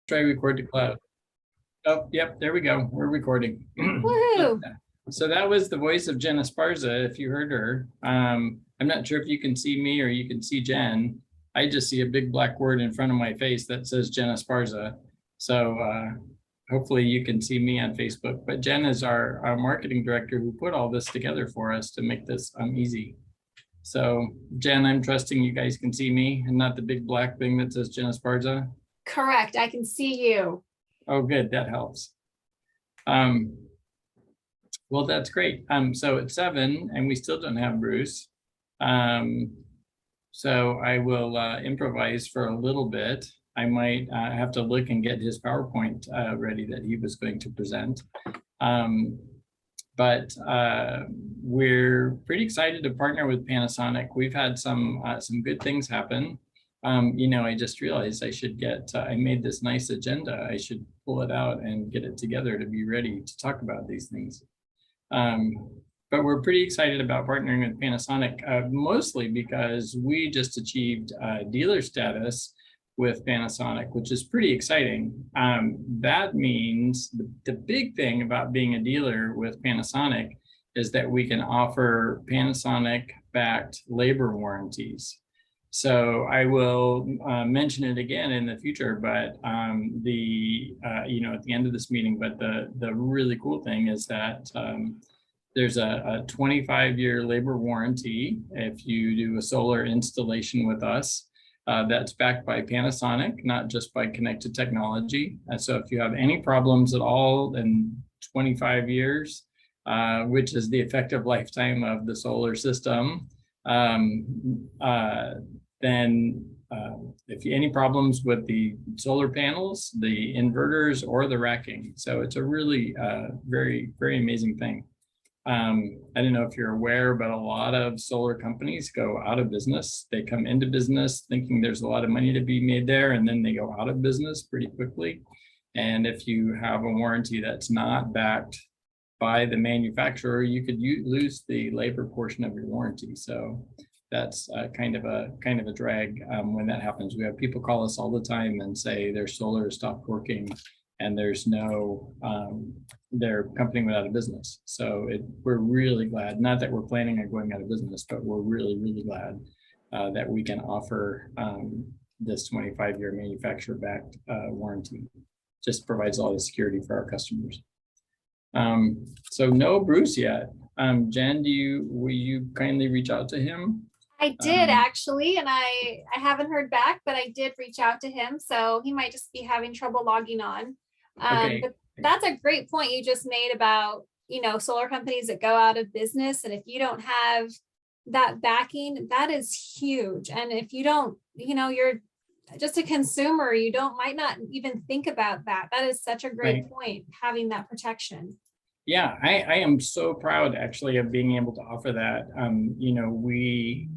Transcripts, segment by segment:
Try record to cloud. Oh, yep, there we go. We're recording. Woohoo! So that was the voice of Jen Esparza, if you heard her. I'm not sure if you can see me or you can see Jen. I just see a big black word in front of my face that says Jen Esparza. So hopefully you can see me on Facebook. But Jen is our marketing director who put all this together for us to make this easy. So Jen, I'm trusting you guys can see me and not the big black thing that says Jen Esparza. Correct. I can see you. Oh, good. That helps. Well, that's great. So it's 7 and we still don't have Bruce. So I will improvise for a little bit. I might have to look and get his PowerPoint ready that he was going to present. But we're pretty excited to partner with Panasonic. We've had some good things happen. I just realized I should I made this nice agenda. I should pull it out and get it together to be ready to talk about these things. But we're pretty excited about partnering with Panasonic, mostly because we just achieved dealer status with Panasonic, which is pretty exciting. That means the big thing about being a dealer with Panasonic is that we can offer Panasonic-backed labor warranties. So I will mention it again in the future, but at the end of this meeting, but the really cool thing is that there's a 25-year labor warranty if you do a solar installation with us. That's backed by Panasonic, not just by Connected Technology. And so if you have any problems at all in 25 years, which is the effective lifetime of the solar system, then if you any problems with the solar panels, the inverters, or the racking. So it's a really very, very amazing thing. I don't know if you're aware, but a lot of solar companies go out of business. They come into business thinking there's a lot of money to be made there, and then they go out of business pretty quickly. And if you have a warranty that's not backed by the manufacturer, you could lose the labor portion of your warranty. So that's kind of a drag when that happens. We have people call us all the time and say their solar stopped working and there's no, their company went out of business. So we're really glad, not that we're planning on going out of business, but we're really, really glad that we can offer this 25-year manufacturer-backed warranty. Just provides all the security for our customers. So no Bruce yet. Jen, will you kindly reach out to him? I did actually, and I haven't heard back, but I did reach out to him. So he might just be having trouble logging on. Okay. But that's a great point you just made about, solar companies that go out of business. And if you don't have that backing, that is huge. And if you don't, you're just a consumer, might not even think about that. That is such a great point, having that protection. Yeah, I am so proud actually of being able to offer that. We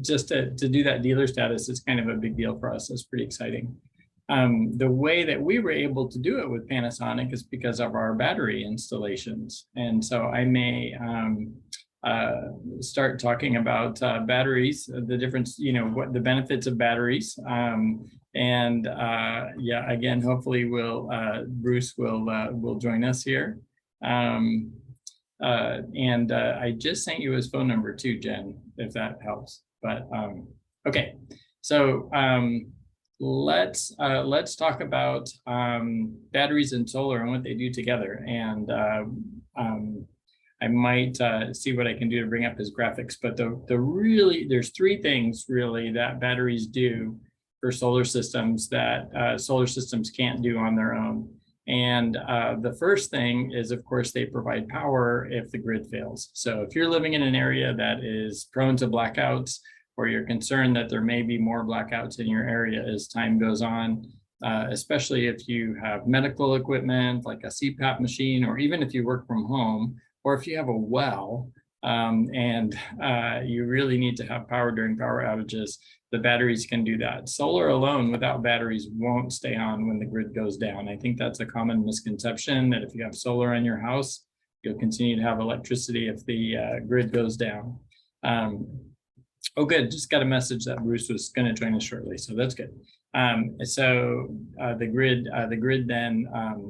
just to do that dealer status is kind of a big deal for us. It's pretty exciting. The way that we were able to do it with Panasonic is because of our battery installations. And so I may start talking about batteries, the difference, what the benefits of batteries. Again, hopefully Bruce will join us here. I just sent you his phone number too, Jen, if that helps. But okay, so let's talk about batteries and solar and what they do together. And I might see what I can do to bring up his graphics. But there's 3 things really that batteries do for solar systems that solar systems can't do on their own. And the first thing is, of course, they provide power if the grid fails. So if you're living in an area that is prone to blackouts, or you're concerned that there may be more blackouts in your area as time goes on, especially if you have medical equipment like a CPAP machine, or even if you work from home, or if you have a well, and you really need to have power during power outages, the batteries can do that. Solar alone without batteries won't stay on when the grid goes down. I think that's a common misconception, that if you have solar in your house, you'll continue to have electricity if the grid goes down. Oh, good. Just got a message that Bruce was going to join us shortly, so that's good. The grid then,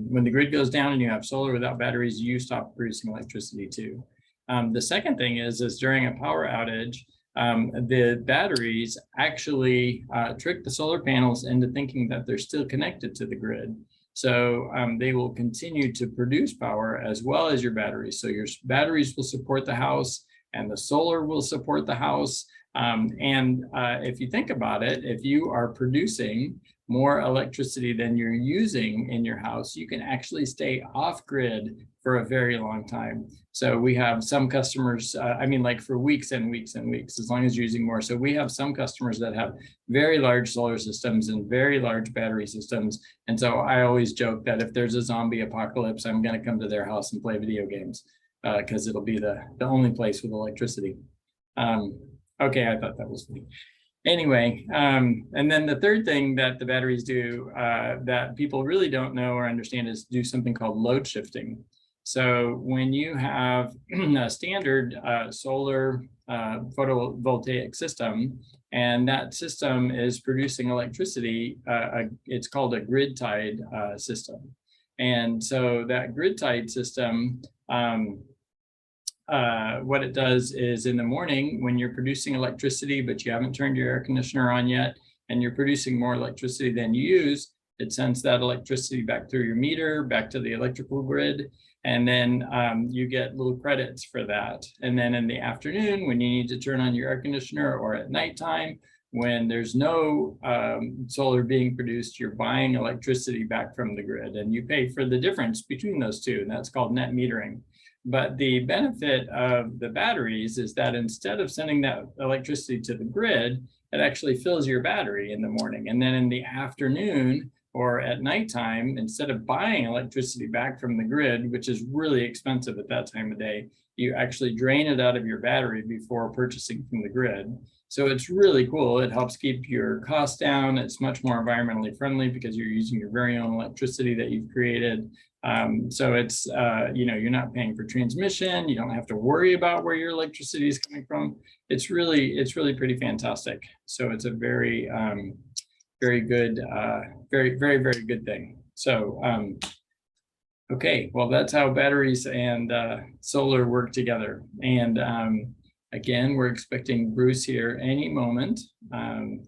when the grid goes down and you have solar without batteries, you stop producing electricity too. The second thing is during a power outage, the batteries actually trick the solar panels into thinking that they're still connected to the grid. So they will continue to produce power as well as your batteries. So your batteries will support the house and the solar will support the house. If you think about it, if you are producing more electricity than you're using in your house, you can actually stay off grid for a very long time. So we have some customers, like for weeks and weeks and weeks, as long as you're using more. So we have some customers that have very large solar systems and very large battery systems. And so I always joke that if there's a zombie apocalypse, I'm going to come to their house and play video games because it'll be the only place with electricity. Okay, I thought that was funny. Anyway, and then the third thing that the batteries do that people really don't know or understand is do something called load shifting. So when you have a standard solar photovoltaic system, and that system is producing electricity, it's called a grid-tied system. And so that grid-tied system, what it does is in the morning when you're producing electricity, but you haven't turned your air conditioner on yet, and you're producing more electricity than you use, it sends that electricity back through your meter, back to the electrical grid, and then you get little credits for that. And then in the afternoon, when you need to turn on your air conditioner, or at nighttime, when there's no solar being produced, you're buying electricity back from the grid, and you pay for the difference between those two, and that's called net metering. But the benefit of the batteries is that instead of sending that electricity to the grid, it actually fills your battery in the morning. And then in the afternoon or at nighttime, instead of buying electricity back from the grid, which is really expensive at that time of day, you actually drain it out of your battery before purchasing from the grid. So it's really cool. It helps keep your costs down. It's much more environmentally friendly because you're using your very own electricity that you've created. So it's, you're not paying for transmission. You don't have to worry about where your electricity is coming from. It's really pretty fantastic. So it's a very, very good, very good thing. So, okay, well, that's how batteries and solar work together. And again, we're expecting Bruce here any moment.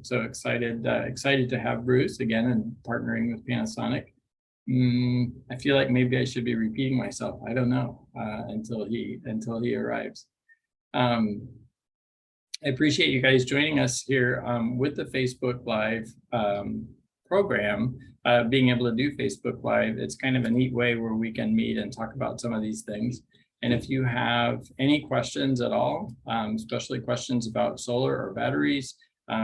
So excited to have Bruce again and partnering with Panasonic. I feel like maybe I should be repeating myself. I don't know until he arrives. I appreciate you guys joining us here with the Facebook Live program. Being able to do Facebook Live, it's kind of a neat way where we can meet and talk about some of these things. And if you have any questions at all, especially questions about solar or batteries,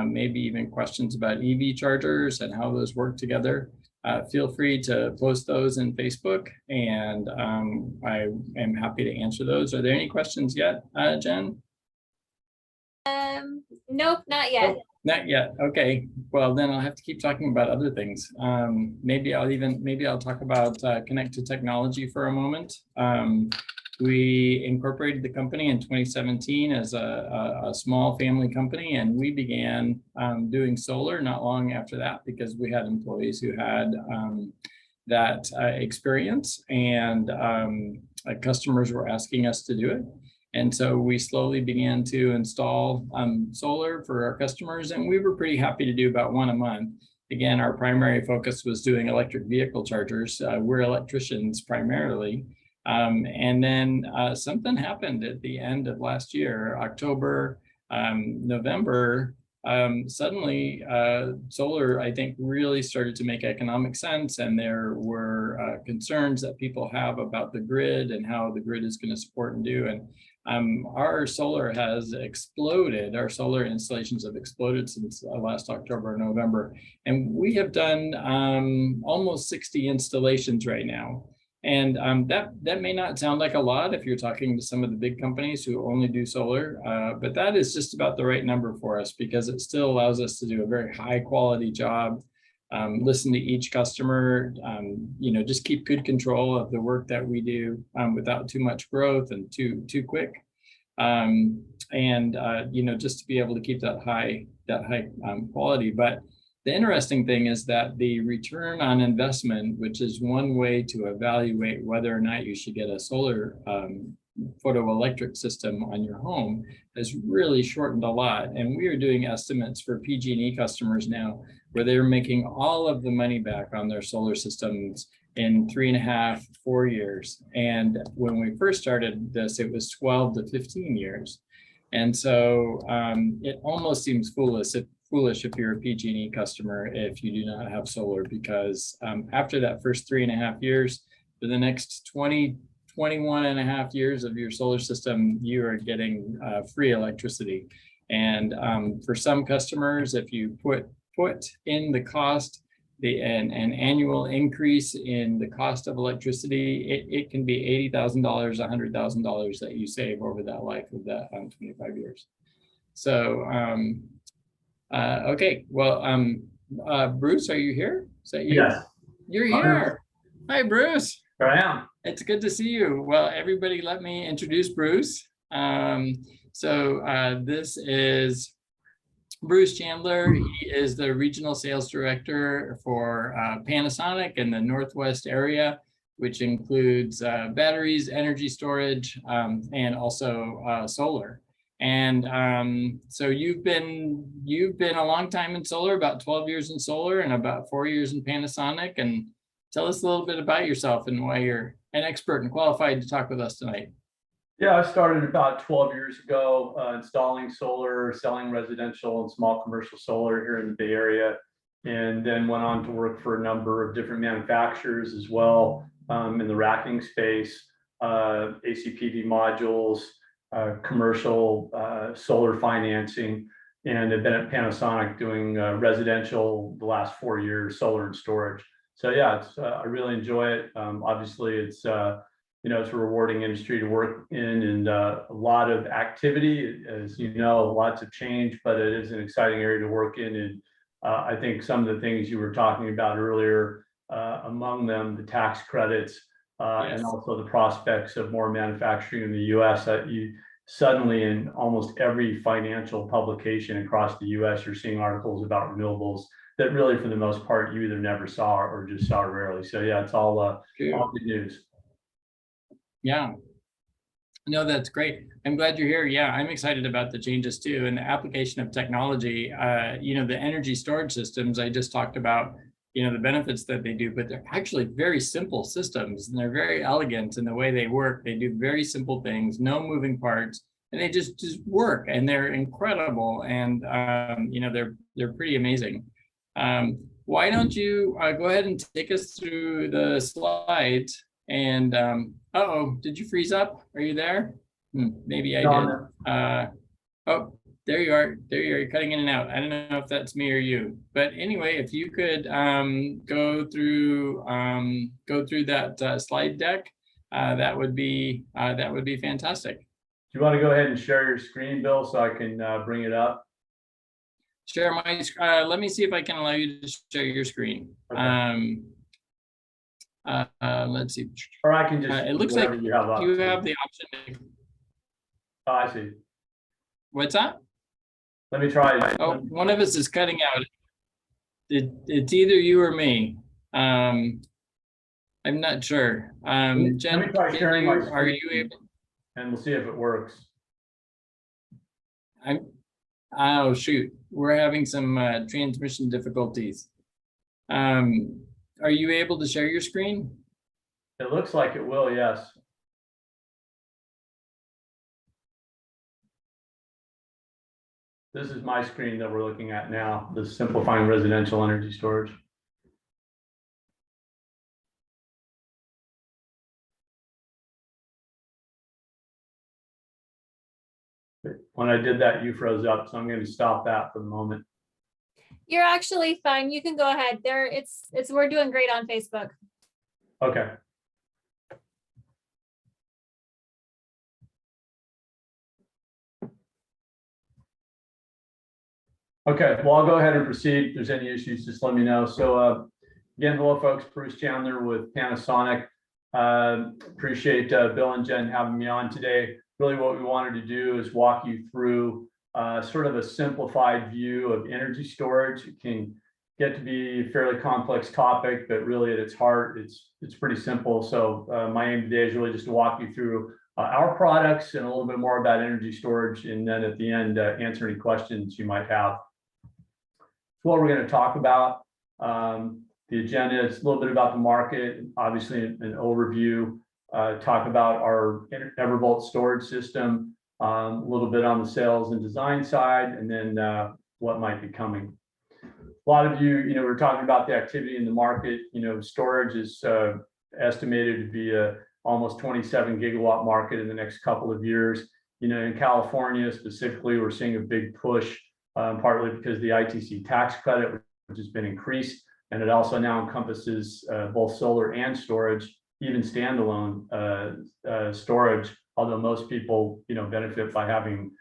maybe even questions about EV chargers and how those work together, feel free to post those in Facebook, and I am happy to answer those. Are there any questions yet, Jen? Nope, not yet. Oh, not yet. Okay. Well, then I'll have to keep talking about other things. Maybe I'll talk about connected technology for a moment. We incorporated the company in 2017 as a small family company, and we began doing solar not long after that because we had employees who had that experience, and customers were asking us to do it. And so we slowly began to install solar for our customers, and we were pretty happy to do about one a month. Again, our primary focus was doing electric vehicle chargers. We're electricians primarily. And then something happened at the end of last year, October, November. Suddenly, solar, I think, really started to make economic sense, and there were concerns that people have about the grid and how the grid is going to support and do. And our solar has exploded. Our solar installations have exploded since last October and November, and we have done almost 60 installations right now. And that may not sound like a lot if you're talking to some of the big companies who only do solar, but that is just about the right number for us because it still allows us to do a very high quality job, listen to each customer, just keep good control of the work that we do without too much growth and too quick. Just to be able to keep that high quality. But the interesting thing is that the return on investment, which is one way to evaluate whether or not you should get a solar photoelectric system on your home, has really shortened a lot. And we are doing estimates for PG&E customers now where they're making all of the money back on their solar systems in 3.5, 4 years. And when we first started this, it was 12 to 15 years. And so it almost seems foolish if you're a PG&E customer if you do not have solar, because after that first 3.5 years, for the next 21.5 years of your solar system, you are getting free electricity. And for some customers, if you put in the cost, an annual increase in the cost of electricity, it can be $80,000, $100,000 that you save over that life of that 25 years. So, okay, well, Bruce, are you here? Is that you? Yes. You're here. Hi, Bruce. Here I am. It's good to see you. Well, everybody, let me introduce Bruce. This is Bruce Chandler. He is the regional sales director for Panasonic in the Northwest area, which includes batteries, energy storage, and also solar. And so you've been a long time in solar, about 12 years in solar and about 4 years in Panasonic. And tell us a little bit about yourself and why you're an expert and qualified to talk with us tonight. Yeah, I started about 12 years ago installing solar, selling residential and small commercial solar here in the Bay Area, and then went on to work for a number of different manufacturers as well in the racking space, ACPV modules, commercial solar financing, and have been at Panasonic doing residential the last 4 years, solar and storage. So yeah, I really enjoy it. Obviously, it's it's a rewarding industry to work in, and a lot of activity, as you know, lots of change, but it is an exciting area to work in. And I think some of the things you were talking about earlier, among them, the tax credits, and also the prospects of more manufacturing in the U.S. That you suddenly, in almost every financial publication across the U.S., you're seeing articles about renewables that really, for the most part, you either never saw or just saw rarely. So yeah, it's all good news. Yeah, no, that's great. I'm glad you're here. Yeah, I'm excited about the changes too, and the application of technology. The energy storage systems I just talked about, the benefits that they do, but they're actually very simple systems, and they're very elegant in the way they work. They do very simple things, no moving parts, and they just work, and they're incredible. And they're pretty amazing. Why don't you go ahead and take us through the slides? And did you freeze up? Are you there? Maybe I did. Oh, there you are. There you are. You're cutting in and out. I don't know if that's me or you. But anyway, if you could go through that slide deck, that would be fantastic. Do you want to go ahead and share your screen, Bill, so I can bring it up? Share my. Let me see if I can allow you to share your screen. Okay. Let's see. Or I can just. It looks like you have the option. Oh, I see. What's that? Let me try it. Oh, one of us is cutting out. It's either you or me. I'm not sure. Jen, let me try sharing my screen, are you able? And we'll see if it works. Oh shoot, we're having some transmission difficulties. Are you able to share your screen? It looks like it will, yes. This is my screen that we're looking at now, the simplifying residential energy storage. When I did that, you froze up, so I'm going to stop that for the moment. You're actually fine. You can go ahead. We're doing great on Facebook. Okay. Okay, well, I'll go ahead and proceed. If there's any issues, just let me know. So again, hello folks, Bruce Chandler with Panasonic. Appreciate Bill and Jen having me on today. really what we wanted to do is walk you through sort of a simplified view of energy storage. It can get to be a fairly complex topic, but really at its heart, it's pretty simple. So my aim today is really just to walk you through our products and a little bit more about energy storage, and then at the end, answer any questions you might have. So what we're going to talk about, the agenda is a little bit about the market, obviously an overview, talk about our EverVolt storage system, a little bit on the sales and design side, and then what might be coming. A lot of you, we're talking about the activity in the market. Storage is estimated to be a almost 27 gigawatt market in the next couple of years. In California specifically, we're seeing a big push, partly because the ITC tax credit, which has been increased, and it also now encompasses both solar and storage, even standalone storage, although most people, benefit by having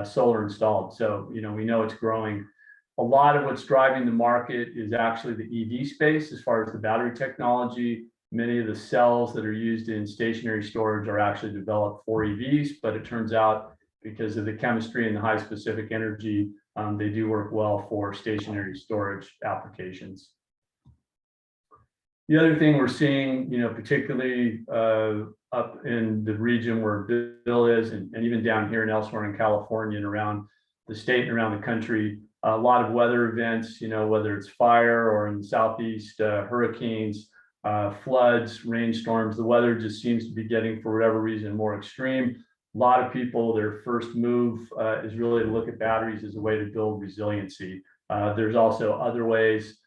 solar installed. So, we know it's growing. A lot of what's driving the market is actually the EV space as far as the battery technology. Many of the cells that are used in stationary storage are actually developed for EVs, but it turns out because of the chemistry and the high specific energy, they do work well for stationary storage applications. The other thing we're seeing, particularly up in the region where Bill is, and even down here and elsewhere in California and around the state and around the country, a lot of weather events, whether it's fire or in the Southeast, hurricanes, floods, rainstorms, the weather just seems to be getting, for whatever reason, more extreme. A lot of people, their first move is really to look at batteries as a way to build resiliency. There's also other ways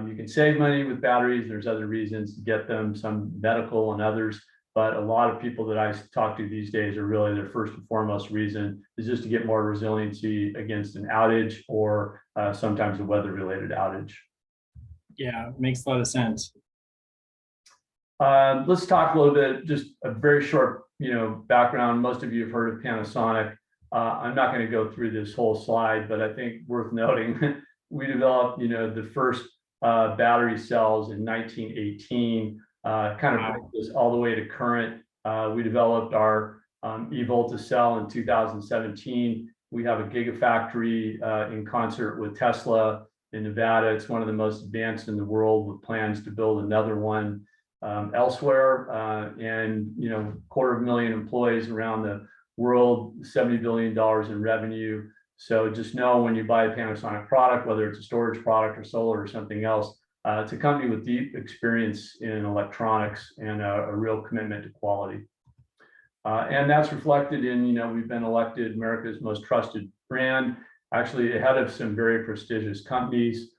you can save money with batteries. There's other reasons to get them, some medical and others. But a lot of people that I talk to these days are really their first and foremost reason is just to get more resiliency against an outage or sometimes a weather-related outage. Yeah, makes a lot of sense. Let's talk a little bit, just a very short, background. Most of you have heard of Panasonic. I'm not going to go through this whole slide, but I think worth noting, we developed, the first battery cells in 1918. Kind of brought this all the way to current. We developed our eVolta cell in 2017. We have a gigafactory in concert with Tesla in Nevada. It's one of the most advanced in the world, with plans to build another one elsewhere. And 250,000 employees around the world, $70 billion in revenue. So just know when you buy a Panasonic product, whether it's a storage product or solar or something else, it's a company with deep experience in electronics and a real commitment to quality. And that's reflected in, we've been elected America's most trusted brand, actually ahead of some very prestigious companies.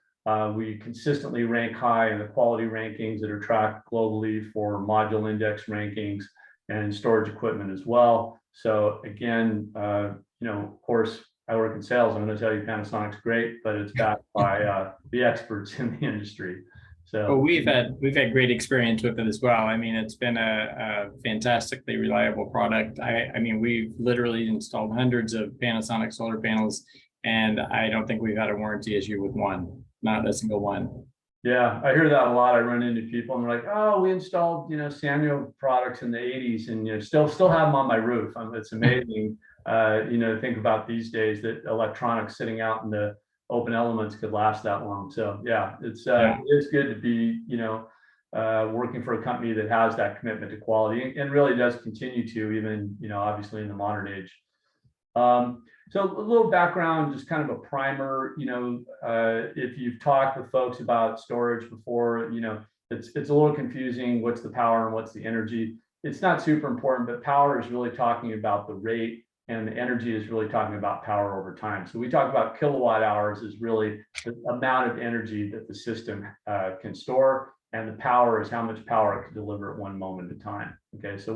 We consistently rank high in the quality rankings that are tracked globally for module index rankings and storage equipment as well. So again, of course, I work in sales. I'm going to tell you Panasonic's great, but it's backed by the experts in the industry. So well, we've had great experience with it as well. I mean, it's been a fantastically reliable product. I mean, we've literally installed hundreds of Panasonic solar panels, and I don't think we've had a warranty issue with one, not a single one. Yeah, I hear that a lot. I run into people and they're like, "Oh, we installed, Samuel products in the 80s, and still have them on my roof." It's amazing. Think about these days that electronics sitting out in the open elements could last that long. So yeah, it is good to be, working for a company that has that commitment to quality and really does continue to, even, obviously in the modern age. So a little background, just kind of a primer, if you've talked with folks about storage before, it's a little confusing. What's the power and what's the energy? It's not super important, but power is really talking about the rate, and the energy is really talking about power over time. So we talk about kilowatt hours is really the amount of energy that the system can store, and the power is how much power it can deliver at one moment at a time. Okay, so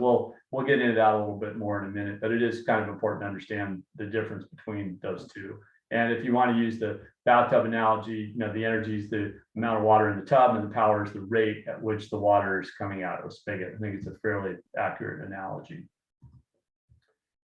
we'll get into that a little bit more in a minute, but it is kind of important to understand the difference between those two. And if you want to use the bathtub analogy, the energy is the amount of water in the tub, and the power is the rate at which the water is coming out of the spigot. I think it's a fairly accurate analogy.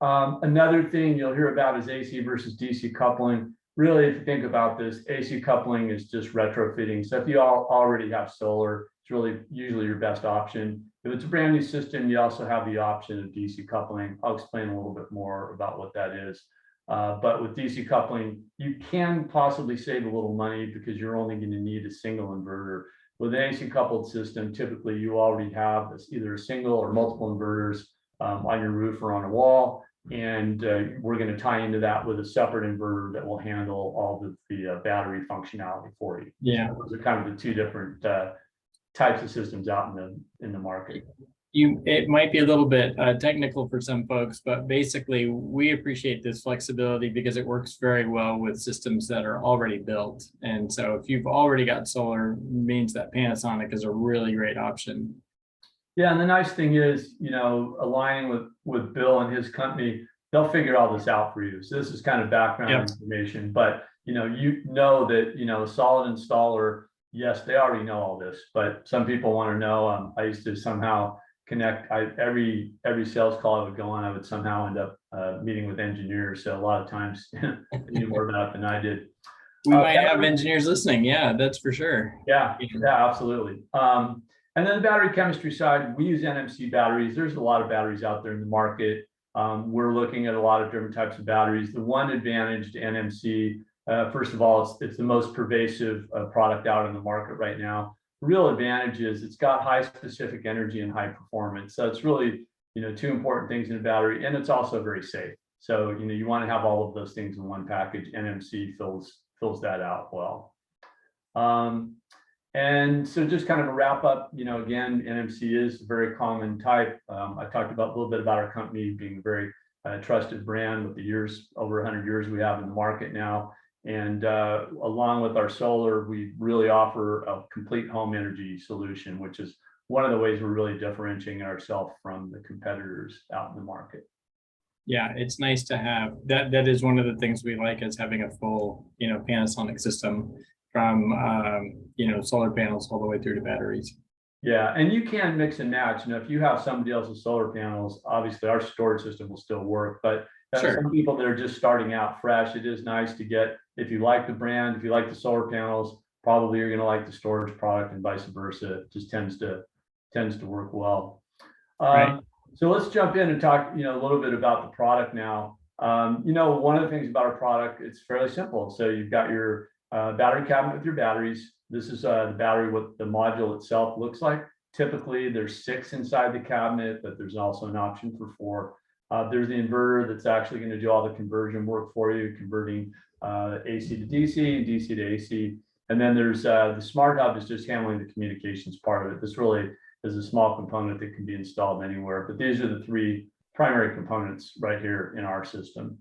Another thing you'll hear about is AC versus DC coupling. really, if you think about this, AC coupling is just retrofitting. So if you already have solar, it's really usually your best option. If it's a brand new system, you also have the option of DC coupling. I'll explain a little bit more about what that is. But with DC coupling, you can possibly save a little money because you're only going to need a single inverter. With an AC coupled system, typically you already have either a single or multiple inverters on your roof or on a wall. And we're going to tie into that with a separate inverter that will handle all of the battery functionality for you. Yeah. So those are kind of the two different types of systems out in the market. It might be a little bit technical for some folks, but basically we appreciate this flexibility because it works very well with systems that are already built. And so if you've already got solar, means that Panasonic is a really great option. Yeah, and the nice thing is, aligning with Bill and his company, they'll figure all this out for you. So this is kind of background information, but that, solid installer, yes, they already know all this, but some people want to know. I used to somehow connect. Every sales call I would go on, I would somehow end up meeting with engineers. So a lot of times, they knew more about it than I did. We might have engineers listening. Yeah, that's for sure. Yeah, absolutely. And then the battery chemistry side, we use NMC batteries. There's a lot of batteries out there in the market. We're looking at a lot of different types of batteries. The one advantage to NMC, first of all, it's the most pervasive product out in the market right now. The real advantage is it's got high specific energy and high performance. So it's really, two important things in a battery, and it's also very safe. So, you want to have all of those things in one package. NMC fills that out well. And so just kind of a wrap up, again, NMC is a very common type. I talked about a little bit about our company being a very trusted brand with the years, over 100 years we have in the market now. And along with our solar, we really offer a complete home energy solution, which is one of the ways we're really differentiating ourselves from the competitors out in the market. Yeah, it's nice to have that. That is one of the things we like, is having a full, Panasonic system from, solar panels all the way through to batteries. Yeah, and you can mix and match. If you have somebody else's solar panels, obviously our storage system will still work. But some people that are just starting out fresh, it is nice to get, if you like the brand, if you like the solar panels, probably you're going to like the storage product, and vice versa. It just tends to work well. Right. So let's jump in and talk, a little bit about the product now. One of the things about our product, it's fairly simple. So you've got your battery cabinet with your batteries. This is the battery, what the module itself looks like. Typically, there's 6 inside the cabinet, but there's also an option for 4. There's the inverter that's actually going to do all the conversion work for you, converting AC to DC, DC to AC. And then there's the smart hub is just handling the communications part of it. This really is a small component that can be installed anywhere. But these are the 3 primary components right here in our system.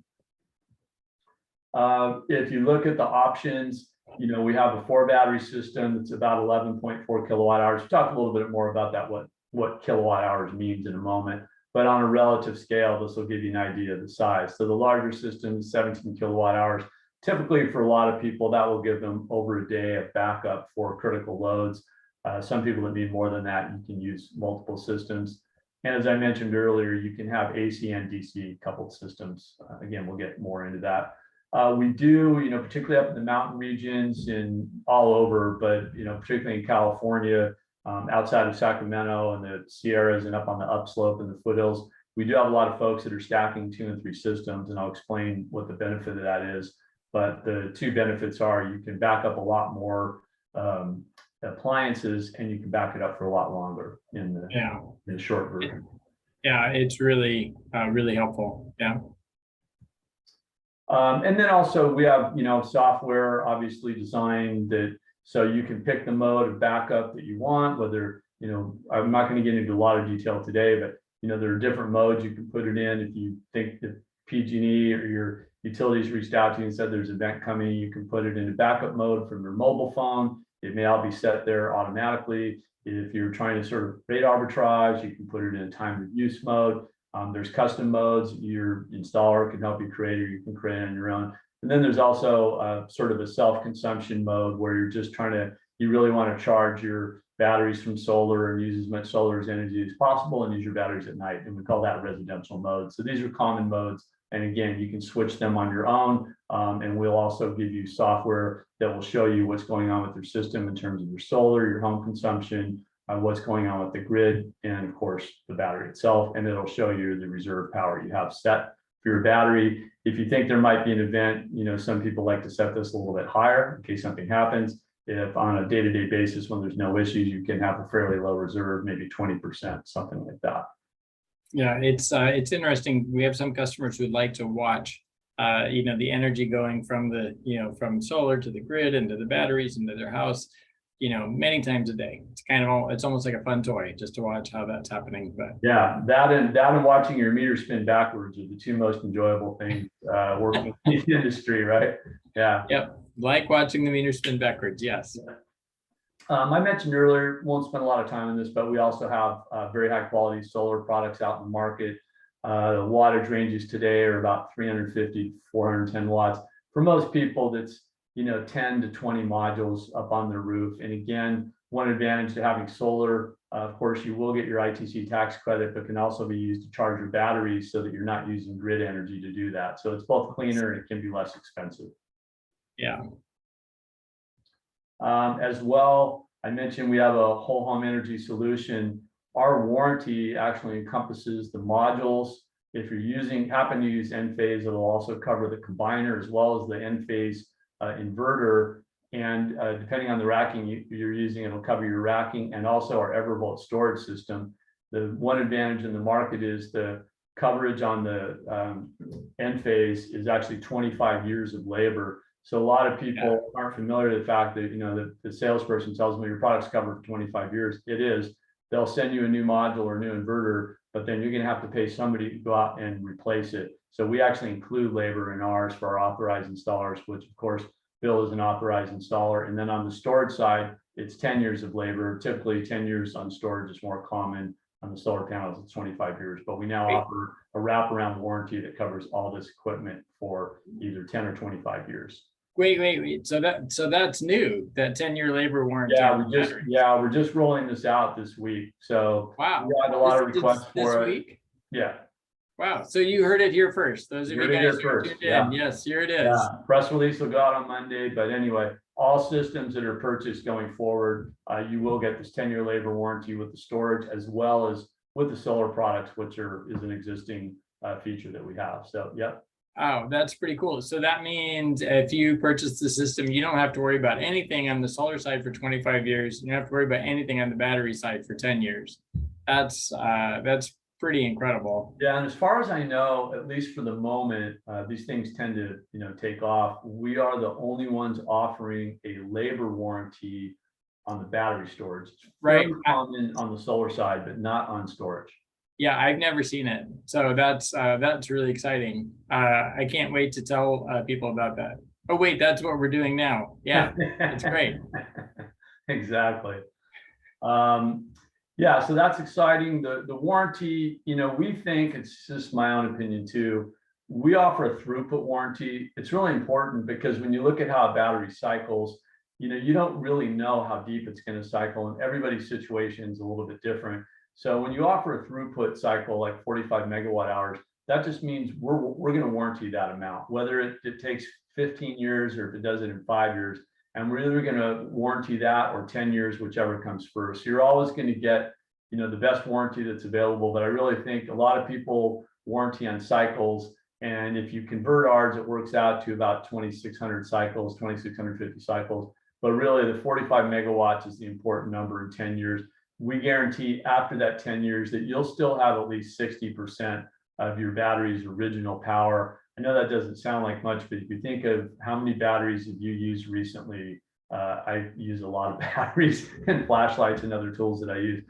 If you look at the options, we have a 4 battery system. It's about 11.4 kilowatt hours. We'll talk a little bit more about that, what kilowatt hours means in a moment. But on a relative scale, this will give you an idea of the size. So the larger system is 17 kilowatt hours. Typically, for a lot of people, that will give them over a day of backup for critical loads. Some people that need more than that, you can use multiple systems. And as I mentioned earlier, you can have AC and DC coupled systems. Again, we'll get more into that. We do, particularly up in the mountain regions and all over, but, particularly in California, outside of Sacramento and the Sierras and up on the upslope and the foothills, we do have a lot of folks that are stacking 2 and 3 systems, and I'll explain what the benefit of that is. But the 2 benefits are you can back up a lot more appliances, and you can back it up for a lot longer in the short version. Yeah, it's really, really helpful. Yeah. And then also we have, software obviously designed that so you can pick the mode of backup that you want, whether, I'm not going to get into a lot of detail today, but, there are different modes you can put it in. If you think that PG&E or your utilities reached out to you and said there's an event coming, you can put it into backup mode from your mobile phone. It may all be set there automatically. If you're trying to sort of rate arbitrage, you can put it in time of use mode. There's custom modes your installer can help you create, or you can create on your own. And then there's also sort of a self-consumption mode where you're just you really want to charge your batteries from solar and use as much solar as energy as possible and use your batteries at night. And we call that residential mode. So these are common modes And again, you can switch them on your own. And we'll also give you software that will show you what's going on with your system in terms of your solar, your home consumption, what's going on with the grid, and of course, the battery itself. And it'll show you the reserve power you have set for your battery. If you think there might be an event, some people like to set this a little bit higher in case something happens. If on a day-to-day basis, when there's no issues, you can have a fairly low reserve, maybe 20%, something like that. Yeah, it's interesting. We have some customers who like to watch, the energy going from from solar to the grid into the batteries into their house, many times a day. It's almost like a fun toy just to watch how that's happening. But yeah, that and watching your meter spin backwards are the two most enjoyable things working in the industry, right? Yeah. Yep. Like watching the meter spin backwards. Yes. I mentioned earlier, won't spend a lot of time on this, but we also have very high quality solar products out in the market. The wattage ranges today are about 350 to 410 watts. For most people, that's 10 to 20 modules up on their roof. And again, one advantage to having solar, of course, you will get your ITC tax credit, but can also be used to charge your batteries so that you're not using grid energy to do that. So it's both cleaner and it can be less expensive. Yeah. As well, I mentioned we have a whole home energy solution. Our warranty actually encompasses the modules. If you're happen to use Enphase, it'll also cover the combiner as well as the Enphase inverter. And depending on the racking you're using, it'll cover your racking and also our EverVolt storage system. The one advantage in the market is the coverage on the Enphase is actually 25 years of labor. So a lot of people aren't familiar with the fact that, the salesperson tells me your product's covered for 25 years. It is. They'll send you a new module or a new inverter, but then you're going to have to pay somebody to go out and replace it. So we actually include labor in ours for our authorized installers, which of course, Bill is an authorized installer. And then on the storage side, it's 10 years of labor. Typically 10 years on storage is more common. On the solar panels, it's 25 years, but we now offer a wraparound warranty that covers all this equipment for either 10 or 25 years. Wait. So that's new, that 10-year labor warranty. Yeah, we're just rolling this out this week. So wow, we had a lot of requests for it. Week? Yeah. Wow. So you heard it here first. Those of you guys who tuned in. Yeah. Yes, here it is. Yeah. Press release will go out on Monday, but anyway, all systems that are purchased going forward, you will get this 10-year labor warranty with the storage as well as with the solar products, which is an existing feature that we have. So, yep. Oh, that's pretty cool. So that means if you purchase the system, you don't have to worry about anything on the solar side for 25 years. You don't have to worry about anything on the battery side for 10 years. That's pretty incredible. Yeah, and as far as I know, at least for the moment, these things tend to take off. We are the only ones offering a labor warranty on the battery storage. It's right. Common on the solar side, but not on storage. Yeah, I've never seen it. So that's really exciting. I can't wait to tell people about that. Oh, wait, that's what we're doing now. Yeah, that's great. Exactly. Yeah, so that's exciting. The warranty, we think, it's just my own opinion too, we offer a throughput warranty. It's really important because when you look at how a battery cycles, you don't really know how deep it's going to cycle, and everybody's situation is a little bit different. So when you offer a throughput cycle like 45 megawatt hours, that just means we're going to warranty that amount, whether it takes 15 years or if it does it in 5 years. And we're either going to warranty that or 10 years, whichever comes first. So you're always going to get, the best warranty that's available. But I really think a lot of people warranty on cycles. And if you convert ours, it works out to about 2,600 cycles, 2,650 cycles. But really the 45 megawatts is the important number in 10 years. We guarantee after that 10 years that you'll still have at least 60% of your battery's original power. I know that doesn't sound like much, but if you think of how many batteries have you used recently, I use a lot of batteries and flashlights and other tools that I use.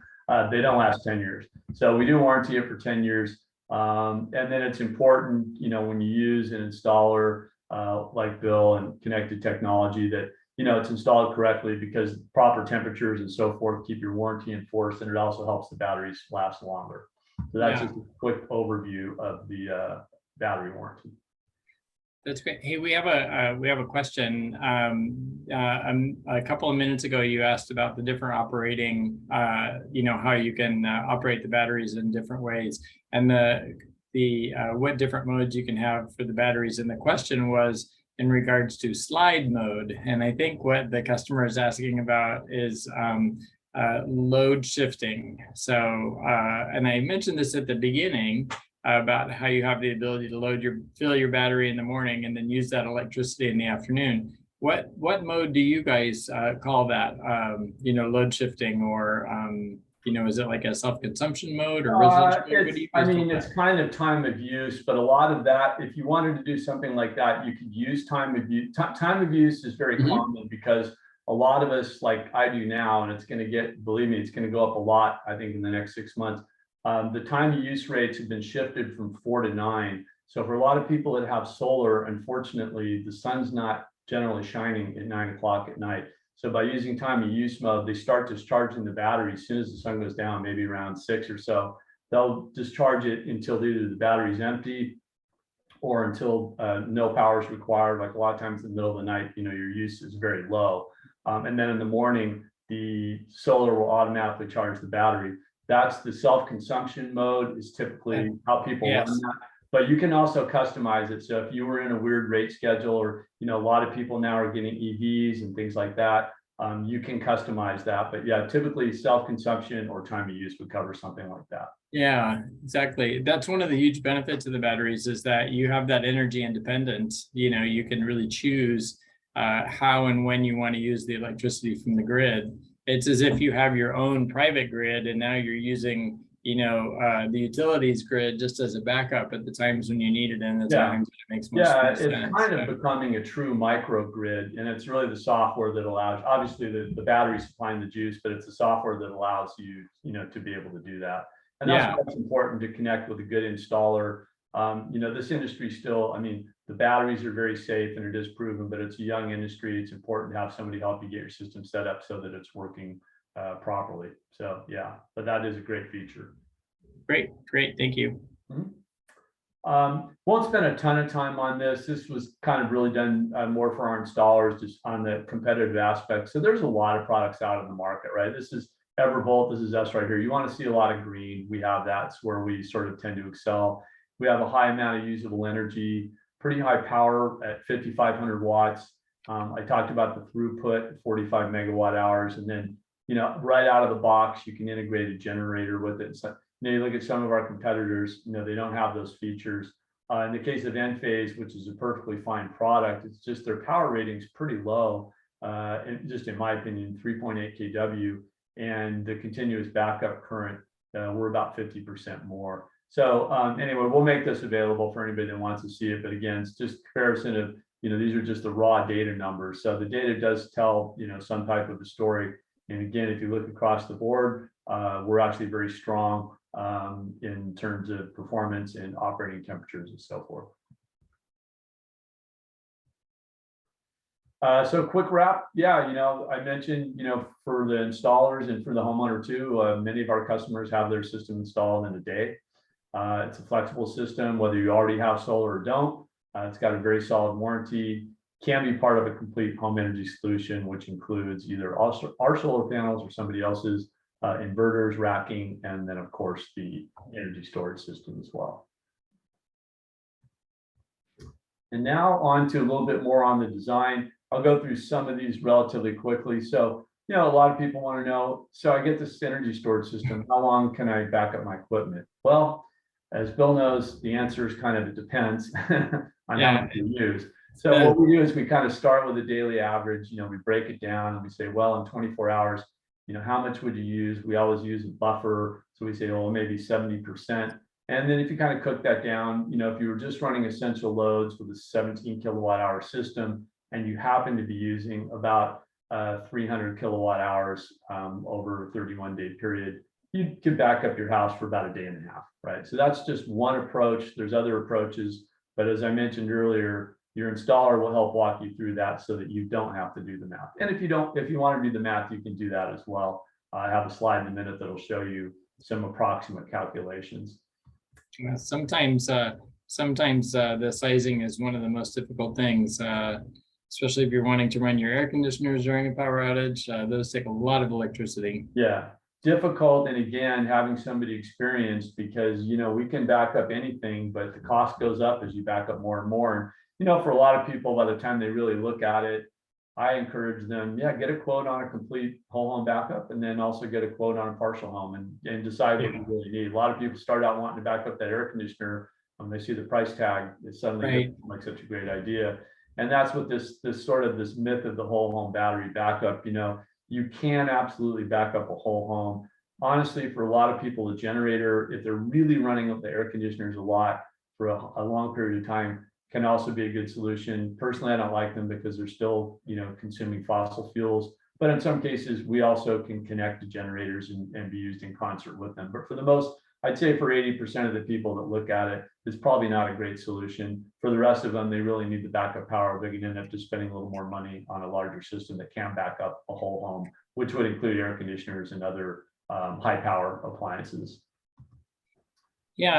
They don't last 10 years. So we do warranty it for 10 years. And then it's important, when you use an installer like Bill and connected technology that, it's installed correctly, because proper temperatures and so forth keep your warranty enforced, and it also helps the batteries last longer. So that's just a quick overview of the battery warranty. That's great. Hey, we have a question. A couple of minutes ago, you asked about the different operating, how you can operate the batteries in different ways. And what different modes you can have for the batteries. And the question was in regards to slide mode. And I think what the customer is asking about is load shifting. So, and I mentioned this at the beginning about how you have the ability to fill your battery in the morning and then use that electricity in the afternoon. What mode do you guys call that? Load shifting, or is it like a self-consumption mode or residential mode? What do you guys call It's that? kind of time of use, but a lot of that, if you wanted to do something like that, you could use time of use. Time of use is very common because a lot of us, like I do now, and it's going to get, believe me, it's going to go up a lot, I think, in the next 6 months. The time of use rates have been shifted from 4 to 9. So for a lot of people that have solar, unfortunately, the sun's not generally shining at 9 o'clock at night. So by using time of use mode, they start discharging the battery as soon as the sun goes down, maybe around 6 or so. They'll discharge it until either the battery's empty or until no power is required. Like a lot of times in the middle of the night, your use is very low. And then in the morning, the solar will automatically charge the battery. That's the self-consumption mode, is typically how people run that. But you can also customize it. So if you were in a weird rate schedule, or a lot of people now are getting EVs and things like that, you can customize that. But yeah, typically self-consumption or time of use would cover something like that. Yeah, exactly. That's one of the huge benefits of the batteries, is that you have that energy independence. You can really choose how and when you want to use the electricity from the grid. It's as if you have your own private grid, and now you're using the utilities grid just as a backup at the times when you need it, and the times when it makes most sense. It's kind of becoming a true microgrid, and it's really the software that allows, obviously the battery supplying the juice, but it's the software that allows you, to be able to do that. And that's why it's important to connect with a good installer. This industry still, the batteries are very safe and it is proven, but it's a young industry. It's important to have somebody help you get your system set up so that it's working properly. So yeah, but that is a great feature. Great, thank you. Won't spend a ton of time on this. This was kind of really done more for our installers, just on the competitive aspect. So there's a lot of products out in the market, right? This is EverVolt. This is us right here. You want to see a lot of green. We have that's where we sort of tend to excel. We have a high amount of usable energy, pretty high power at 5,500 watts. I talked about the throughput, 45 megawatt hours, and then right out of the box, you can integrate a generator with it. So you look at some of our competitors, they don't have those features. In the case of Enphase, which is a perfectly fine product, it's just their power rating is pretty low, just in my opinion, 3.8 kW, and the continuous backup current, we're about 50% more. So anyway, we'll make this available for anybody that wants to see it. But again, it's just comparison of, these are just the raw data numbers. So the data does tell, some type of a story. And again, if you look across the board, we're actually very strong in terms of performance and operating temperatures and so forth. So quick wrap. Yeah, I mentioned, for the installers and for the homeowner too, many of our customers have their system installed in a day. It's a flexible system, whether you already have solar or don't. It's got a very solid warranty, can be part of a complete home energy solution, which includes either our solar panels or somebody else's, inverters, racking, and then of course the energy storage system as well. And now on to a little bit more on the design. I'll go through some of these relatively quickly. So, a lot of people want to know, so I get this energy storage system, how long can I back up my equipment? Well, as Bill knows, the answer is kind of, it depends on how much you use. So what we do is we kind of start with a daily average, we break it down and we say, well, in 24 hours, how much would you use? We always use a buffer. So we say, well, maybe 70%. And then if you kind of cook that down, if you were just running essential loads with a 17 kilowatt hour system, and you happen to be using about 300 kilowatt hours over a 31-day period, you could back up your house for about a day and a half, right? So that's just one approach. There's other approaches, but as I mentioned earlier, your installer will help walk you through that so that you don't have to do the math. And if you want to do the math, you can do that as well. I have a slide in a minute that'll show you some approximate calculations. Sometimes the sizing is one of the most difficult things, especially if you're wanting to run your air conditioners during a power outage. Those take a lot of electricity. Yeah. difficult. And again, having somebody experienced, because, we can back up anything, but the cost goes up as you back up more and more. And, for a lot of people, by the time they really look at it, I encourage them, get a quote on a complete whole home backup, and then also get a quote on a partial home, and decide what you really need. A lot of people start out wanting to back up that air conditioner. When they see the price tag, it suddenly doesn't seem like such a great idea. And that's what this myth of the whole home battery backup, you can absolutely back up a whole home. Honestly, for a lot of people, the generator, if they're really running up the air conditioners a lot for a long period of time, can also be a good solution. Personally, I don't like them because they're still, consuming fossil fuels. But in some cases, we also can connect to generators and be used in concert with them. But for the most, I'd say for 80% of the people that look at it, it's probably not a great solution. For the rest of them, they really need the backup power. They're going to end up just spending a little more money on a larger system that can back up a whole home, which would include air conditioners and other high power appliances. Yeah,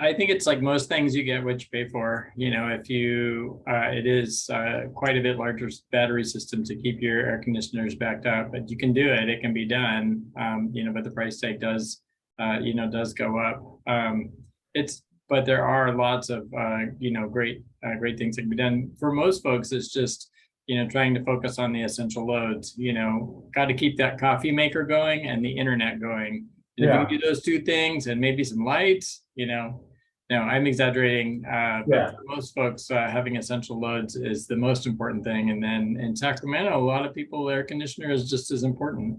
I think it's like most things, you get what you pay for. If you, it is quite a bit larger battery system to keep your air conditioners backed up, but you can do it. It can be done, but the price tag does go up. But there are lots of, great things that can be done. For most folks, it's just, trying to focus on the essential loads. Got to keep that coffee maker going and the internet going. And if you can do those two things and maybe some lights, no, I'm exaggerating, but for most folks, having essential loads is the most important thing. And then in Sacramento, a lot of people, air conditioner is just as important.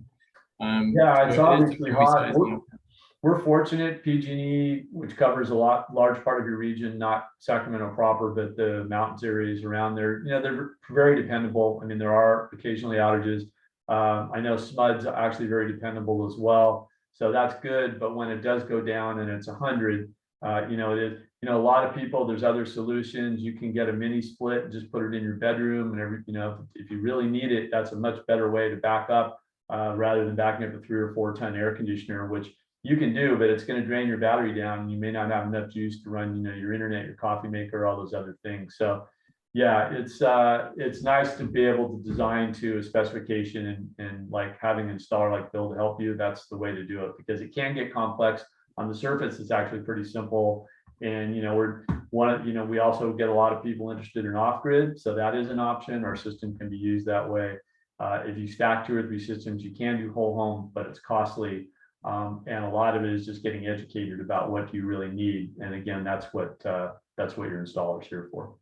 It's obviously hot. We're fortunate, PG&E, which covers large part of your region, not Sacramento proper, but the mountains areas around there, they're very dependable. I mean, there are occasionally outages. I know SMUD's actually very dependable as well. So that's good. But when it does go down and it's 100, a lot of people, there's other solutions. You can get a mini split and just put it in your bedroom, and if you really need it, that's a much better way to back up rather than backing up a 3 or 4 ton air conditioner, which you can do, but it's going to drain your battery down, and you may not have enough juice to run, your internet, your coffee maker, all those other things. So it's nice to be able to design to a specification and like having an installer like Bill to help you. That's the way to do it, because it can get complex. On the surface, it's actually pretty simple. And we also get a lot of people interested in off-grid, so that is an option. Our system can be used that way. If you stack 2 or 3 systems, you can do whole home, but it's costly. And a lot of it is just getting educated about what you really need. And again, that's what your installer's here for.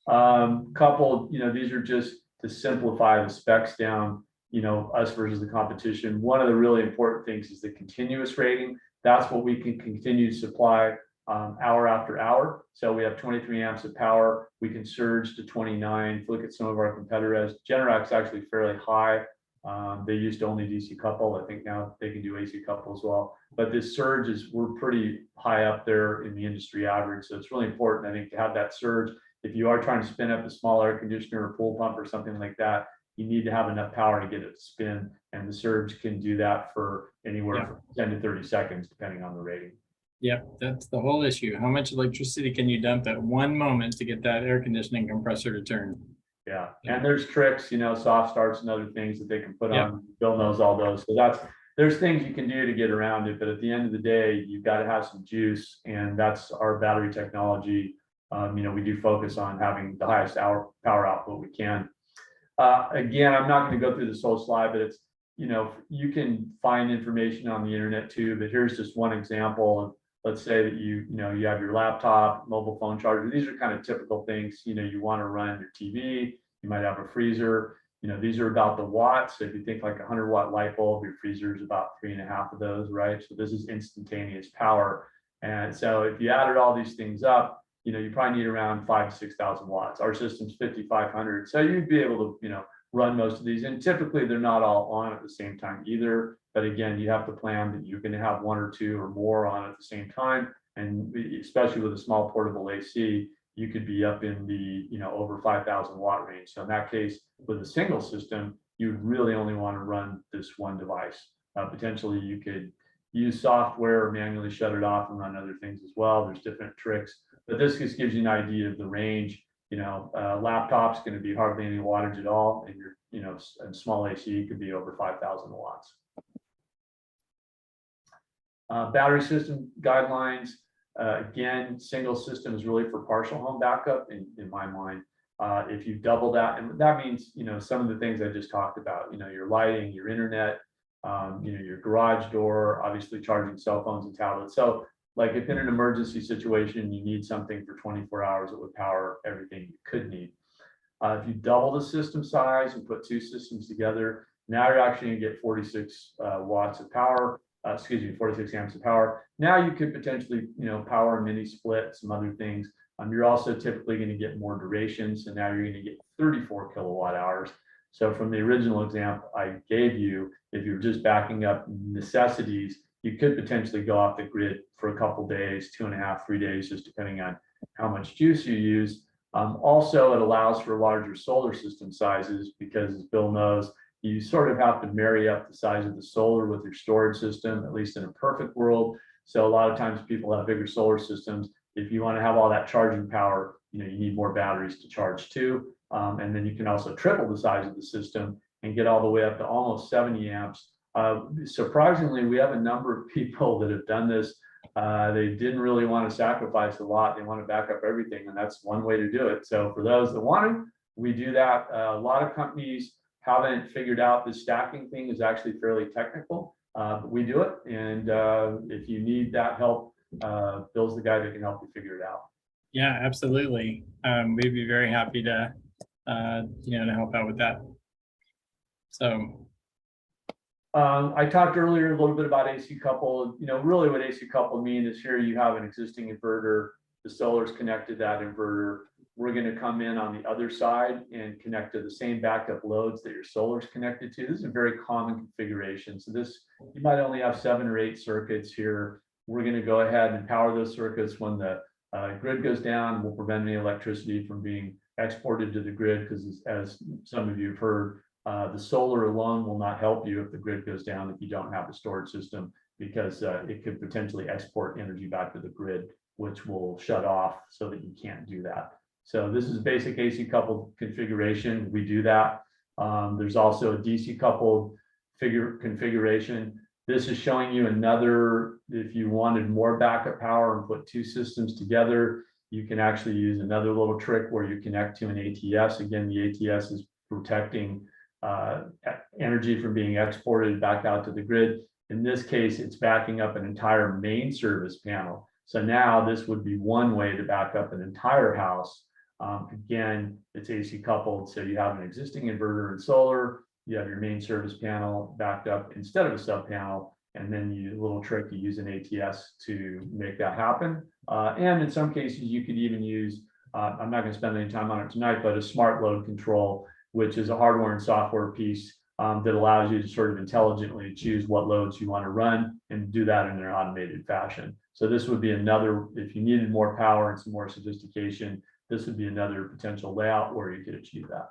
These are just to simplify the specs down, us versus the competition. One of the really important things is the continuous rating. That's what we can continue to supply hour after hour. So we have 23 amps of power. We can surge to 29. If you look at some of our competitors, Generac's actually fairly high. They used to only DC couple. I think now they can do AC couple as well. But this surge we're pretty high up there in the industry average. So it's really important, I think, to have that surge. If you are trying to spin up a small air conditioner or pool pump or something like that, you need to have enough power to get it to spin. And the surge can do that for anywhere from 10 to 30 seconds, depending on the rating. Yep, that's the whole issue. How much electricity can you dump at one moment to get that air conditioning compressor to turn? Yeah, and there's tricks, soft starts and other things that they can put on. Bill knows all those. So there's things you can do to get around it, but at the end of the day, you've got to have some juice, and that's our battery technology. We do focus on having the highest power output we can. Again, I'm not going to go through this whole slide, but it's, you can find information on the internet too, but here's just one example of, let's say that you have your laptop, mobile phone charger. These are kind of typical things. You want to run your TV, you might have a freezer. These are about the watts. So if you think like a 100-watt light bulb, your freezer is about 3.5 of those, right? So this is instantaneous power. And so if you added all these things up, you probably need around 5,000 to 6,000 watts. Our system's 5,500. So you'd be able to, run most of these. And typically they're not all on at the same time either. But again, you have to plan that you're going to have 1 or 2 or more on at the same time. And especially with a small portable AC, you could be up in the, over 5,000 watt range. So in that case, with a single system, you'd really only want to run this one device. Potentially you could use software or manually shut it off and run other things as well. There's different tricks, but this just gives you an idea of the range. Laptop's going to be hardly any wattage at all, and your, and small AC could be over 5,000 watts. Battery system guidelines, again, single system is really for partial home backup in my mind. If you double that, and that means, some of the things I just talked about, your lighting, your internet, your garage door, obviously charging cell phones and tablets. So like if in an emergency situation, you need something for 24 hours, it would power everything you could need. If you double the system size and put two systems together, now you're actually gonna get 46 watts of power, 46 amps of power. Now you could potentially, power a mini split, some other things. You're also typically gonna get more duration. So now you're gonna get 34 kilowatt hours. So from the original example I gave you, if you're just backing up necessities, you could potentially go off the grid for a couple days, 2.5, 3 days, just depending on how much juice you use. Also, it allows for larger solar system sizes because, as Bill knows, you sort of have to marry up the size of the solar with your storage system, at least in a perfect world. So a lot of times people have bigger solar systems. If you want to have all that charging power, you need more batteries to charge too. And then you can also triple the size of the system and get all the way up to almost 70 amps. Surprisingly, we have a number of people that have done this. They didn't really want to sacrifice a lot. They want to back up everything, and that's one way to do it. So for those that want to, we do that. A lot of companies haven't figured out the stacking thing is actually fairly technical, but we do it. And if you need that help, Bill's the guy that can help you figure it out. Yeah, absolutely. We'd be very happy to, to help out with that. So. I talked earlier a little bit about AC coupled. Really what AC coupled means is here you have an existing inverter, the solar's connected to that inverter. We're going to come in on the other side and connect to the same backup loads that your solar's connected to. This is a very common configuration. So this, you might only have 7 or 8 circuits here. We're going to go ahead and power those circuits when the grid goes down. We'll prevent any electricity from being exported to the grid because, as some of you have heard, the solar alone will not help you if the grid goes down if you don't have a storage system, because it could potentially export energy back to the grid, which will shut off so that you can't do that. So this is basic AC coupled configuration. We do that. There's also a DC coupled configuration. This is showing you another, if you wanted more backup power and put 2 systems together, you can actually use another little trick where you connect to an ATS. Again, the ATS is protecting energy from being exported back out to the grid. In this case, it's backing up an entire main service panel. So now this would be one way to back up an entire house. Again, it's AC coupled. So you have an existing inverter and solar, you have your main service panel backed up instead of a sub panel. And then a little trick, you use an ATS to make that happen. And in some cases, you could even use, I'm not going to spend any time on it tonight, but a smart load control, which is a hardware and software piece that allows you to sort of intelligently choose what loads you want to run and do that in an automated fashion. So this would be another, if you needed more power and some more sophistication, this would be another potential layout where you could achieve that.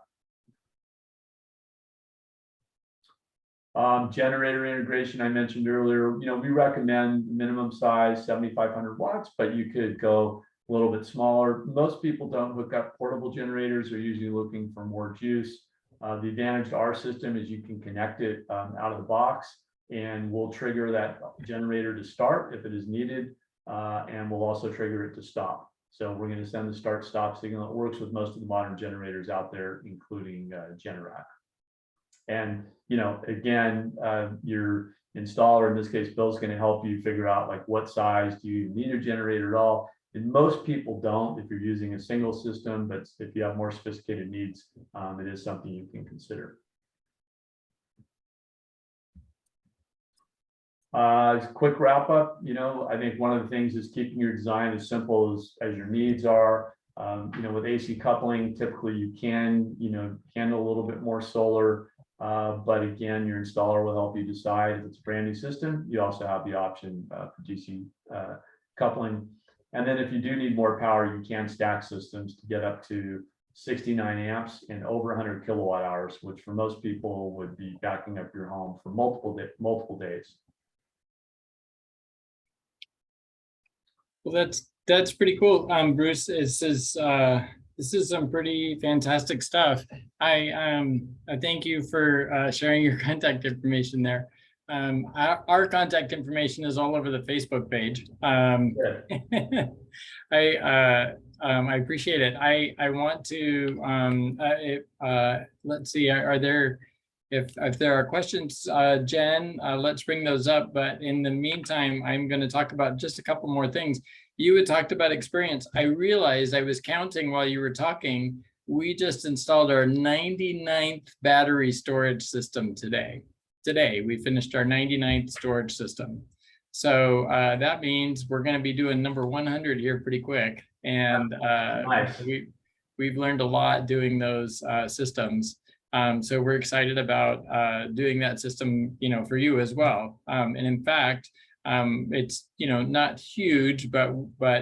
Generator integration, I mentioned earlier, we recommend minimum size 7,500 watts, but you could go a little bit smaller. Most people don't hook up portable generators. They're usually looking for more juice. The advantage to our system is you can connect it out of the box, and we'll trigger that generator to start if it is needed, and we'll also trigger it to stop. So we're going to send the start-stop signal. It works with most of the modern generators out there, including Generac. And again, your installer, in this case, Bill's going to help you figure out like what size do you need a generator at all. And most people don't if you're using a single system, but if you have more sophisticated needs, it is something you can consider. Quick wrap up, I think one of the things is keeping your design as simple as your needs are. With AC coupling, typically you can, handle a little bit more solar, but again, your installer will help you decide if it's a brand new system. You also have the option for DC coupling. And then if you do need more power, you can stack systems to get up to 69 amps and over 100 kilowatt hours, which for most people would be backing up your home for multiple days. Well, that's pretty cool. Bruce, this is some pretty fantastic stuff. I thank you for sharing your contact information there. Our contact information is all over the Facebook page. Good. I appreciate it. I want to, let's see, are there, if there are questions, Jen, let's bring those up. But in the meantime, I'm going to talk about just a couple more things. You had talked about experience. I realized I was counting while you were talking. We just installed our 99th battery storage system today. Today, we finished our 99th storage system. So that means we're going to be doing number 100 here pretty quick. And Nice. we've learned a lot doing those systems. So we're excited about doing that system, for you as well. And in fact, it's, not huge, but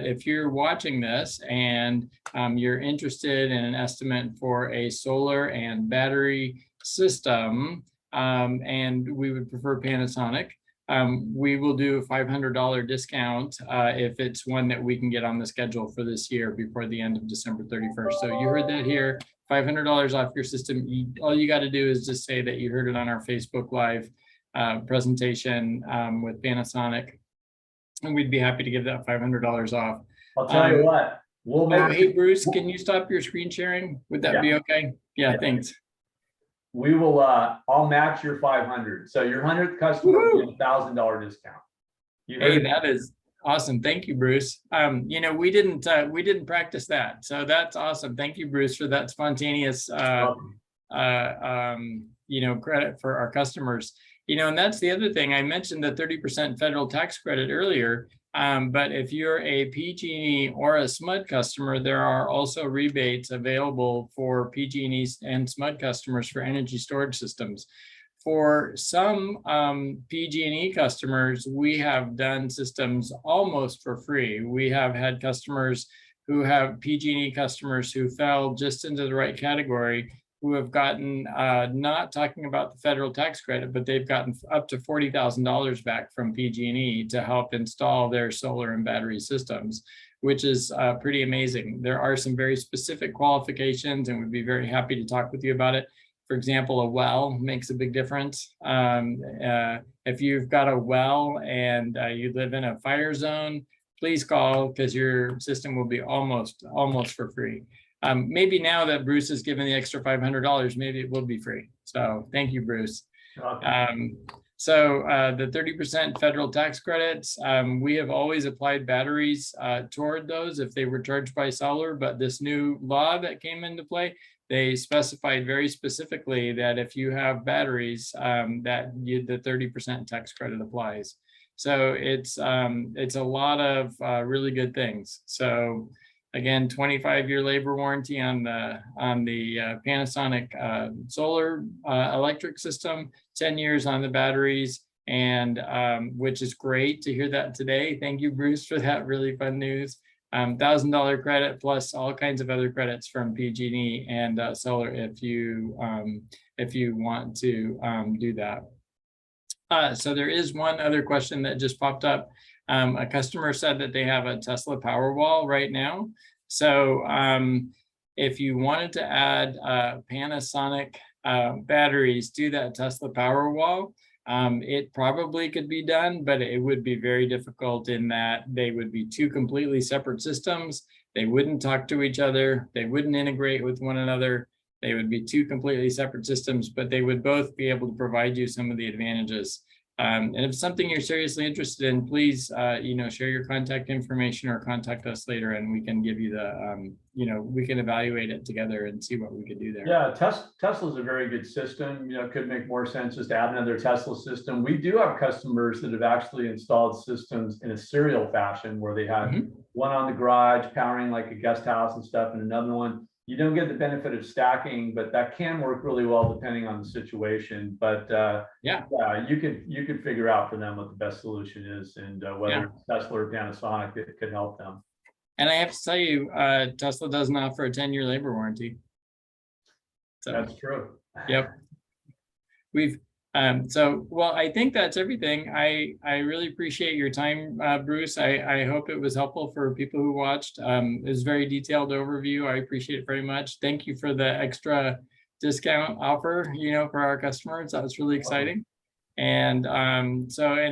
if you're watching this and you're interested in an estimate for a solar and battery system, and we would prefer Panasonic, we will do a $500 discount if it's one that we can get on the schedule for this year before the end of December 31st. So you heard that here, $500 off your system. All you got to do is just say that you heard it on our Facebook Live presentation with Panasonic, and we'd be happy to give that $500 off. I'll tell you what, we'll make. Hey, Bruce, can you stop your screen sharing? Would that be okay? Yeah, thanks. We will, I'll match your 500. So your 100th customer will get a $1,000 discount. Hey, that is awesome. Thank you, Bruce. We didn't practice that. So that's awesome. Thank you, Bruce, for that spontaneous, credit for our customers. And that's the other thing. I mentioned the 30% federal tax credit earlier. But if you're a PG&E or a SMUD customer, there are also rebates available for PG&E and SMUD customers for energy storage systems. For some PG&E customers, we have done systems almost for free. We have had customers who have PG&E customers who fell just into the right category, who have gotten, not talking about the federal tax credit, but they've gotten up to $40,000 back from PG&E to help install their solar and battery systems, which is pretty amazing. There are some very specific qualifications, and we'd be very happy to talk with you about it. For example, a well makes a big difference. If you've got a well and you live in a fire zone, please call, because your system will be almost for free. Maybe now that Bruce has given the extra $500, maybe it will be free. So thank you, Bruce. Okay. So the 30% federal tax credits, we have always applied batteries toward those if they were charged by solar, but this new law that came into play, they specified very specifically that if you have batteries, the 30% tax credit applies. So it's a lot of really good things. So again, 25-year labor warranty on the Panasonic solar electric system, 10 years on the batteries, and which is great to hear that today. Thank you, Bruce, for that really fun news. $1,000 credit plus all kinds of other credits from PG&E and solar if you want to do that. So there is one other question that just popped up. A customer said that they have a Tesla Powerwall right now. So if you wanted to add Panasonic batteries to that Tesla Powerwall, it probably could be done, but it would be very difficult in that they would be two completely separate systems. They wouldn't talk to each other. They wouldn't integrate with one another. They would be two completely separate systems, but they would both be able to provide you some of the advantages. And if it's something you're seriously interested in, please, share your contact information or contact us later, and we can give you the, we can evaluate it together and see what we could do there. Yeah, Tesla's a very good system. It could make more sense just to add another Tesla system. We do have customers that have actually installed systems in a serial fashion where they had one on the garage powering like a guest house and stuff, and another one. You don't get the benefit of stacking, but that can work really well depending on the situation. But you could figure out for them what the best solution is, and whether it's Tesla or Panasonic, it could help them. And I have to tell you, Tesla doesn't offer a 10-year labor warranty. So, that's true. Yep. Well, I think that's everything. I really appreciate your time, Bruce. I hope it was helpful for people who watched. It was a very detailed overview. I appreciate it very much. Thank you for the extra discount offer, for our customers. That was really exciting. And and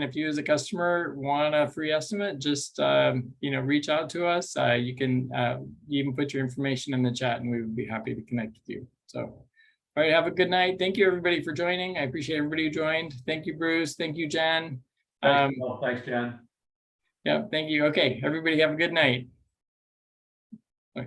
if you as a customer want a free estimate, just reach out to us. You can even put your information in the chat and we would be happy to connect with you. So, all right, have a good night. Thank you everybody for joining. I appreciate everybody who joined. Thank you, Bruce. Thank you, Jen. Thanks, Jen. Yeah, thank you. Okay, everybody have a good night. Bye.